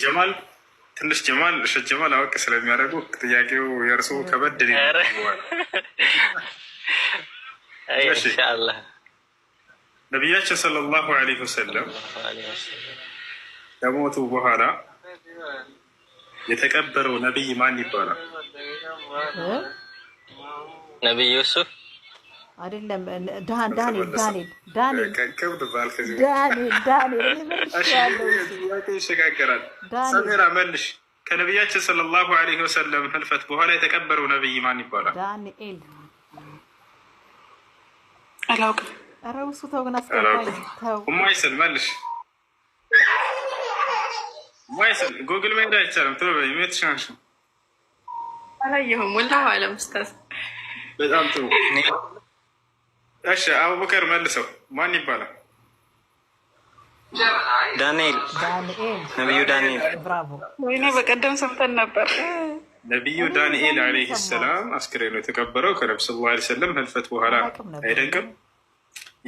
ጀማል ትንሽ ጀማል ጀማል አወቅ ስለሚያደርጉ ጥያቄው የእርሱ ከበድ ኢንሻአላህ። ነቢያችን ሰለላሁ ዐለይሂ ወሰለም ከሞቱ በኋላ የተቀበረው ነቢይ ማን ይባላል? ነቢይ ዩሱፍ አይደለም። ይሸጋገራል። ሰሜራ መልሽ። ከነቢያችን ሰለላሁ ዐለይሂ ወሰለም ህልፈት በኋላ የተቀበረው ነቢይ ማን ይባላል? ዳንኤል። አላውቅም። ኧረ እሱ ተው ግን አስገባኝ። ማይሰል መልሽ። ማይሰል ጎግል መሄድ አይቻልም። ቶሎ በይ። ሜትሻንሽ አላየሁም። ወላሂ አለም ኡስታዝ። በጣም ጥሩ። እሺ አቡበከር መልሰው። ማን ይባላል? ዳንኤል። ነቢዩ ዳንኤል። ብራቮ። ወይኔ በቀደም ሰምተን ነበር። ነቢዩ ዳንኤል ዐለይሂ ሰላም አስክሬኑ የተቀበረው ከነብዩ ሰለላሁ ዐለይሂ ወሰለም ህልፈት በኋላ ነው። አይደንቅም?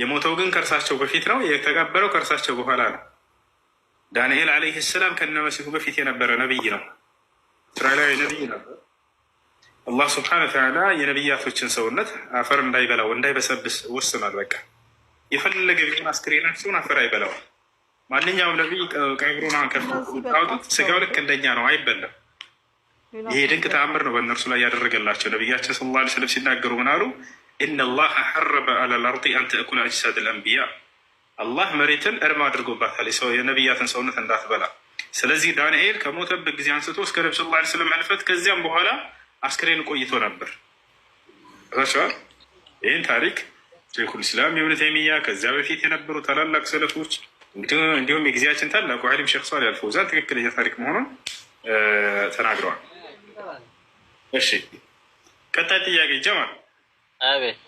የሞተው ግን ከእርሳቸው በፊት ነው። የተቀበረው ከእርሳቸው በኋላ ነው። ዳንኤል ዐለይሂ ሰላም ከነመሲሁ በፊት የነበረ ነቢይ ነው። እስራኤላዊ ነቢይ ነበር። አላህ ስብሐነ ወተዓላ የነቢያቶችን ሰውነት አፈር እንዳይበላው እንዳይበሰብስ ወስኗል። በቃ የፈለገ ቢሆን አስክሬናቸውን አፈር አይበላዋል። ማንኛውም ነቢይ ቀብሩን ከፍታውጡት ስጋው ልክ እንደኛ ነው፣ አይበላም። ይሄ ድንቅ ተአምር ነው በእነርሱ ላይ ያደረገላቸው። ነቢያችን ሰለላሁ ዐለይሂ ወሰለም ሲናገሩ ምን አሉ? ኢነላህ ሐረመ ዐለል አርዲ አን ተእኩለ አጅሳደል አንቢያ። አላህ መሬትን እርም አድርጎባታል የነቢያትን ሰውነት እንዳትበላ። ስለዚህ ዳንኤል ከሞተበት ጊዜ አንስቶ እስከ ነብዩ ሰለላሁ ዐለይሂ ወሰለም ህልፈት ከዚያም በኋላ አስክሬን ቆይቶ ነበር። ታቻል ይህን ታሪክ ሼኹል ኢስላም ኢብኑ ተይሚያ ከዚያ በፊት የነበሩ ታላላቅ ሰለፎች እንዲሁም የጊዜያችን ታላቁ ዓሊም ሼኽ ሷሊህ አልፈውዛን ትክክለኛ ታሪክ መሆኑን ተናግረዋል። እሺ ቀጣይ ጥያቄ ጀማል። አቤት።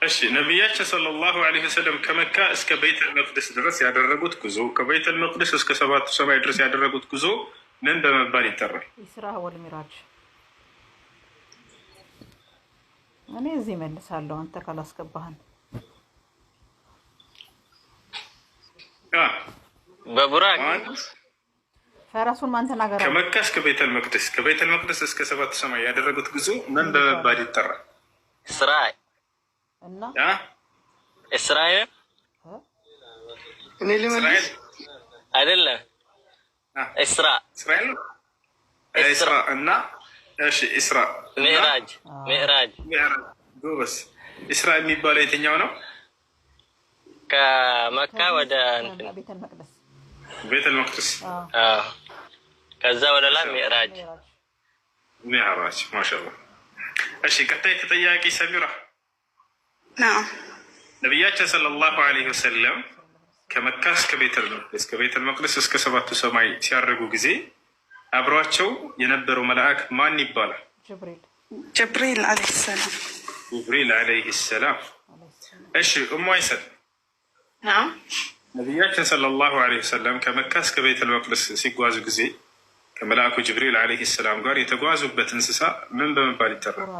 እሺ ነቢያችን ሰለላሁ ዐለይሂ ወሰለም ከመካ እስከ ቤተል መቅደስ ድረስ ያደረጉት ጉዞ፣ ከቤተል መቅደስ እስከ ሰባቱ ሰማይ ድረስ ያደረጉት ጉዞ ምን በመባል ይጠራል? ኢስራ ወል ሚራጅ። እኔ እዚህ መልሳለሁ አንተ ካላስገባህን። በቡራክ ፈራሱን ማን ተናገረ? ከመካ እስከ ቤተል መቅደስ፣ ከቤተል መቅደስ እስከ ሰባቱ ሰማይ ያደረጉት ጉዞ ምን በመባል ይጠራል? እስራኤል እና እስራኤል እኔ ልመልስ አይደለም። እስራ እስራኤል እስራ እና እሺ እስራ ሚዕራጅ ሚዕራጅ ጎበስ። እስራ የሚባለው የትኛው ነው? ከመካ ወደ ቤተል መቅደስ ቤተል መቅደስ። ከዛ ወደ ላይ ሚዕራጅ ሚዕራጅ። ማሻአላህ። እሺ ቀጣይ ተጠያቂ ሰሚራ። ነቢያችን ሰለላሁ ዐለይሂ ወሰለም ከመካ እስከ ቤተል መቅደስ እስከ ሰባቱ ሰማይ ሲያደርጉ ጊዜ አብሯቸው የነበረው መልአክ ማን ይባላል? ጅብሪል ዐለይሂ ሰላም። ጅብሪል ዐለይሂ ሰላም። እሺ ኡሙ አይሰል ነቢያችን ሰለላሁ ዐለይሂ ወሰለም ከመካ እስከ ቤተል መቅደስ ሲጓዙ ጊዜ ከመልአኩ ጅብሪል ዐለይሂ ሰላም ጋር የተጓዙበት እንስሳ ምን በመባል ይጠራል?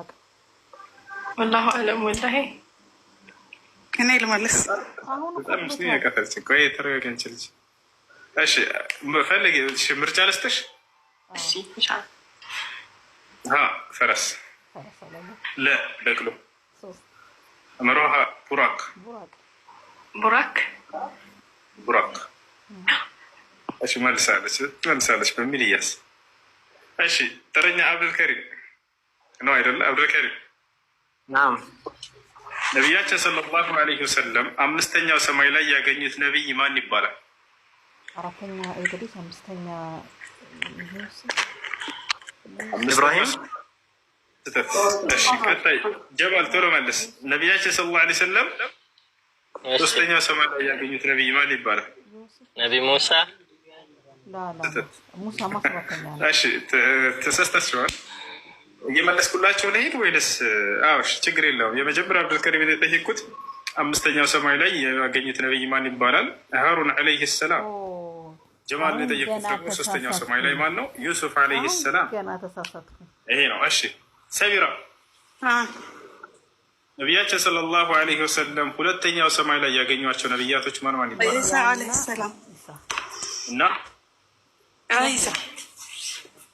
ወላሁ አለም። ወላሂ እኔ ልመልስ። በጣም ሙስሊም ያቀተልች ቆይ የተረጋገንች ልጅ። እሺ ፈልግ ምርጫ ልስጥሽ። እሺ ኢንሻአላህ። ፈረስ፣ በቅሎ፣ መሮሃ፣ ቡራክ ቡራክ ቡራክ። እሺ መልሳለች በሚል እያስ። እሺ ተረኛ አብዱልከሪም ነው አይደለ? አብዱልከሪም ናም። ነቢያችን ሰለላሁ ዐለይሂ ወሰለም አምስተኛው ሰማይ ላይ ያገኙት ነቢይ ማን ይባላል? አራተኛ እንግዲህ አምስተኛ ኢብራሂም። እሺ ቀጣይ ጀባል ቶሎ መልስ። ነቢያችን ሰለላሁ ዐለይሂ ወሰለም ሶስተኛው ሰማይ ላይ ያገኙት ነቢይ ማን ይባላል? ነቢ ሙሳ። ሙሳ ማስባከኛ። እሺ ተሳስታችኋል። እየመለስኩላቸው ለሄድ ወይንስ? እሺ ችግር የለውም። የመጀመሪያ አብዱልከሪም የጠየቁት አምስተኛው ሰማይ ላይ ያገኙት ነቢይ ማን ይባላል? ሃሩን ዐለይሂ ሰላም። ጀማል የጠየቁት ደግሞ ሶስተኛው ሰማይ ላይ ማን ነው? ዩሱፍ ዐለይሂ ሰላም። ይሄ ነው። እሺ ሰቢራ ነቢያችን ሰለላሁ ዐለይሂ ወሰለም ሁለተኛው ሰማይ ላይ ያገኟቸው ነቢያቶች ማን ይባላል? ኢሳ ዐለይሂ ሰላም። እና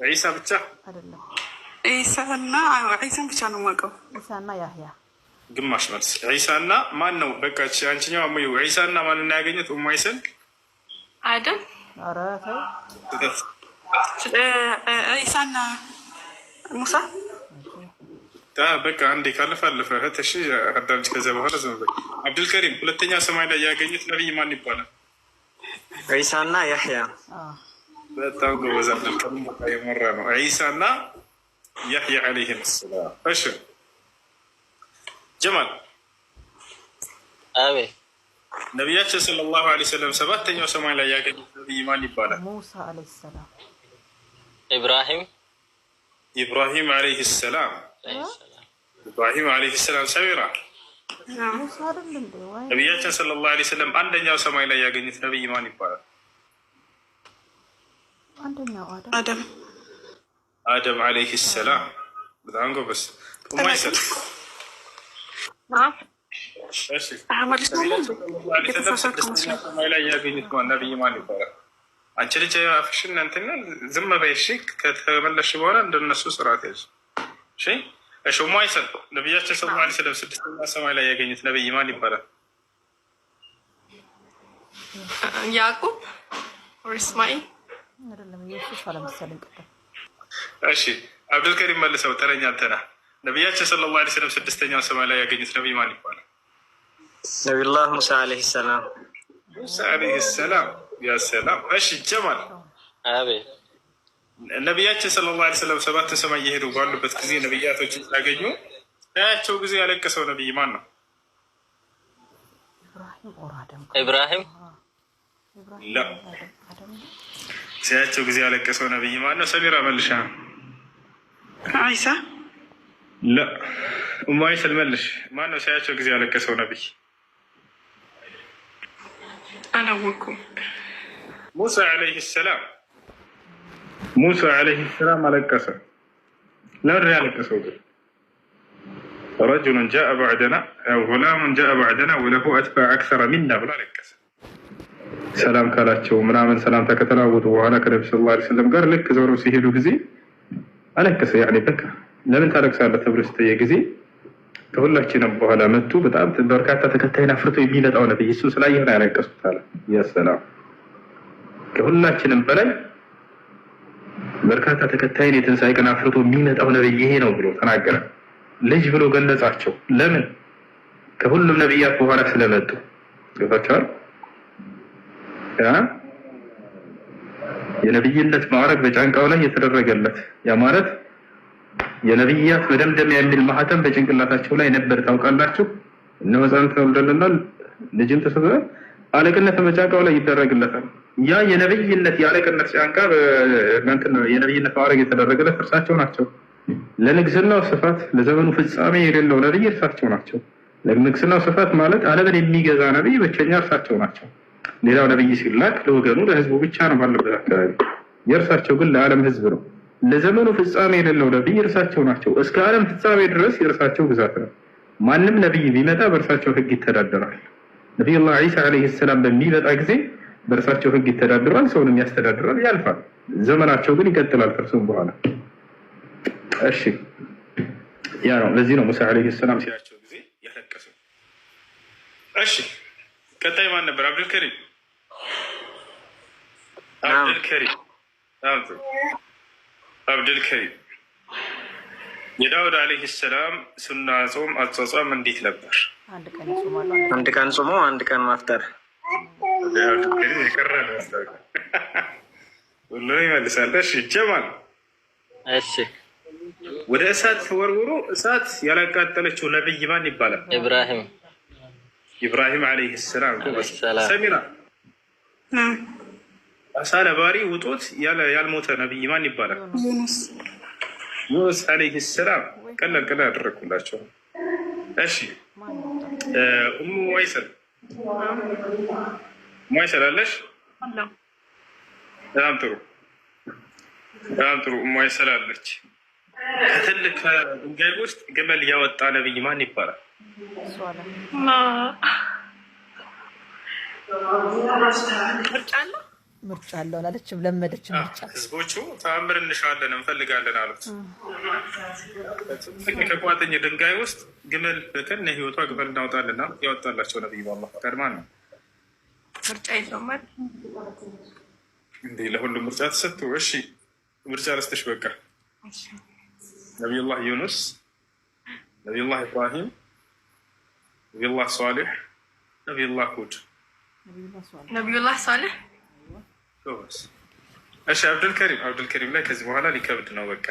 ዒሳ ብቻ አይደለም። ዒሳና ዒሳን ብቻ ነው የማውቀው። ዒሳና ያህያ ግማሽ መልስ። ዒሳና ማን ነው? በቃ አንቺኛው አሙዩ ዒሳና ማን ነው ያገኙት? ኡሙ አይሰል አይደል? ኧረ ተው ዒሳና ሙሳ በቃ አንዴ ካለፈ አለፈ። እሺ አዳምጪ። ከዚያ በኋላ ዝም በይ። አብዱልከሪም ሁለተኛ ሰማይ ላይ ያገኙት ነቢይ ማን ይባላል? ዒሳና ያህያ። በጣም ጎበዝ አብዱልከሪም። በቃ የመራ ነው። ዒሳና ያህያ ዓለይሂም ሰላም። እሺ ጀማል አቤት። ነቢያችን ሰለላሁ ዐለይሂ ወሰለም ሰባተኛው ሰማይ ላይ ያገኙት ነቢይ ማን ይባላል? ሙሳ ዓለይሂ ሰላም። ኢብራሂም ዓለይሂ ሰላም። ኢብራሂም ዓለይሂ ሰላም ሰሚራ። ሙሳ አይደል እንዴ? ወይ ነቢያችን ሰለላሁ ዐለይሂ ወሰለም አንደኛው ሰማይ ላይ ያገኙት ነቢይ ማን ይባላል? አንደኛው አደም ዓለይሂ ሰላም። በጣም ጎበዝ። ኡማይሰል ሰማይ ላይ ያገኙት ነቢይ ማን ይባላል? አንቺ ልጅ አፍሽን እንትን ዝም በይ እሺ። ከተመለሽ በኋላ እንደነሱ ስርዓት ያዥ እሺ። እሺ ኡማይሰል ነቢያችን ሰለላሁ ዐለይሂ ወሰለም ስድስተኛ ሰማይ ላይ ያገኙት ነቢይ ማን ይባላል? ያዕቁብ ወር እስማኤል አይደለም። ኢየሱስ አለመሰለኝ ቅድም። እሺ አብዱልከሪም መልሰው። ተረኛ አንተና ነቢያችን ሰለላሁ ዐለይሂ ወሰለም ስድስተኛው ሰማይ ላይ ያገኙት ነቢይ ማን ይባላል? ነቢዩላህ ሙሳ ዓለይሂ ሰላም። ሙሳ ዓለይሂ ሰላም። ያ ሰላም። እሺ ጀማል አቤት። ነቢያችን ሰለላሁ ዐለይሂ ወሰለም ሰባት ሰማይ እየሄዱ ባሉበት ጊዜ ነቢያቶችን ሲያገኙ ያያቸው ጊዜ ያለቀሰው ነቢይ ማን ነው? ኢብራሂም። ሲያያቸው ጊዜ ያለቀሰው ነቢይ ማን ነው? ሰሚራ መልሻ። ዒሳ። ኡሙ አይሰል መልሽ። ማን ነው ሲያያቸው ጊዜ ያለቀሰው ነቢይ? አላወኩም። ሙሳ ዓለይሂ ሰላም። ሙሳ ዓለይሂ ሰላም አለቀሰ። ለምን ያለቀሰው ግን? ረጁሉን ጃአ በዕደና ጉላሙን ጃአ በዕደና ወለሁ አትባዕ አክሰረ ሚና ብሎ አለቀሰ። ሰላም ካላቸው ምናምን ሰላምታ ከተለዋወጡ በኋላ ከነቢ ሰለላሁ ዐለይሂ ወሰለም ጋር ልክ ዞረው ሲሄዱ ጊዜ አለቀሰ። ያኔ በቃ ለምን ታለቅሳለህ ተብሎ ሲጠየቅ ጊዜ ከሁላችንም በኋላ መጡ በጣም በርካታ ተከታይን አፍርቶ የሚመጣው ነብይ እሱ ስላየህ ነው ያለቀሱት አለ። ያ ሰላም ከሁላችንም በላይ በርካታ ተከታይን የትንሣኤ ቀን አፍርቶ የሚመጣው ነብይ ይሄ ነው ብሎ ተናገረ። ልጅ ብሎ ገለጻቸው። ለምን? ከሁሉም ነብያት በኋላ ስለመጡ ይፈቻል። የነብይነት ማዕረግ በጫንቃው ላይ የተደረገለት ያ ማለት የነብያት መደምደሚያ የሚል ማህተም በጭንቅላታቸው ላይ ነበር። ታውቃላችሁ? እነሆ ሕፃን ተወልዶልናል፣ ልጅም ተሰጥቶናል፣ አለቅነት በጫንቃው ላይ ይደረግለታል። ያ የነብይነት የአለቅነት ጫንቃ የነብይነት ማዕረግ የተደረገለት እርሳቸው ናቸው። ለንግስናው ስፋት ለዘመኑ ፍጻሜ የሌለው ነብይ እርሳቸው ናቸው። ለንግስናው ስፋት ማለት ዓለምን የሚገዛ ነብይ ብቸኛ እርሳቸው ናቸው። ሌላው ነብይ ሲላክ ለወገኑ ለህዝቡ ብቻ ነው ባለበት አካባቢ። የእርሳቸው ግን ለዓለም ህዝብ ነው። ለዘመኑ ፍጻሜ የሌለው ነብይ እርሳቸው ናቸው። እስከ ዓለም ፍጻሜ ድረስ የእርሳቸው ግዛት ነው። ማንም ነብይ ቢመጣ በእርሳቸው ህግ ይተዳደራል። ነቢዩላህ ዒሳ ዓለይሂ ሰላም በሚመጣ ጊዜ በእርሳቸው ህግ ይተዳደራል፣ ሰውንም ያስተዳድራል፣ ያልፋል። ዘመናቸው ግን ይቀጥላል ከእርሱም በኋላ። እሺ ያ ነው። ለዚህ ነው ሙሳ ዓለይሂ ሰላም ሲያቸው ጊዜ ያለቀሰው። እሺ ቀጣይ ማን ነበር? አብዱልከሪም አብዱልከሪም የዳውድ ዓለይሂ ሰላም ሱና ጾም አጿጿም እንዴት ነበር? አንድ ቀን ጾሞ አንድ ቀን ማፍጠር። የቀረ ነው ሁሉ ይመልሳል። እሺ ጀማል። እሺ ወደ እሳት ተወርውሮ እሳት ያላቃጠለችው ነብይ ማን ይባላል? ኢብራሂም ዓለይሂ ሰላም። ሰሚራ አሳ ነባሪ ውጦት ያልሞተ ነብይ ማን ይባላል? ዩኑስ ዓለይሂ ሰላም። ቀላል ቀላል አደረግኩላቸው። እሺ ኡሙ ወይሰል አለሽ? በጣም ጥሩ በጣም ጥሩ። ኡሙ ወይሰል አለች። ከትልቅ ድንጋይ ውስጥ ግመል ያወጣ ነብይ ማን ይባላል? ምርጫ አለው አላለችም። ለመደች ምርጫ። ህዝቦቹ ተአምር እንሻለን እንፈልጋለን አሉት። ከቋጥኝ ድንጋይ ውስጥ ግመል በከነ ህይወቷ ግመል እናውጣልና ያወጣላቸው ነብዩ አላህ ቀድማ ነው። ምርጫ ይዞማል እንዴ ለሁሉም ምርጫ ተሰጥቶ። እሺ ምርጫ ልስጥሽ በቃ ነቢዩላህ ዩኑስ፣ ነቢዩላህ ኢብራሂም፣ ነቢዩላህ ሷሊሕ፣ ነቢዩላህ ሁድ። ነቢዩላህ ሷሊሕ። እሺ አብዱልከሪም ላይ ከዚህ በኋላ ሊከብድ ነው በቃ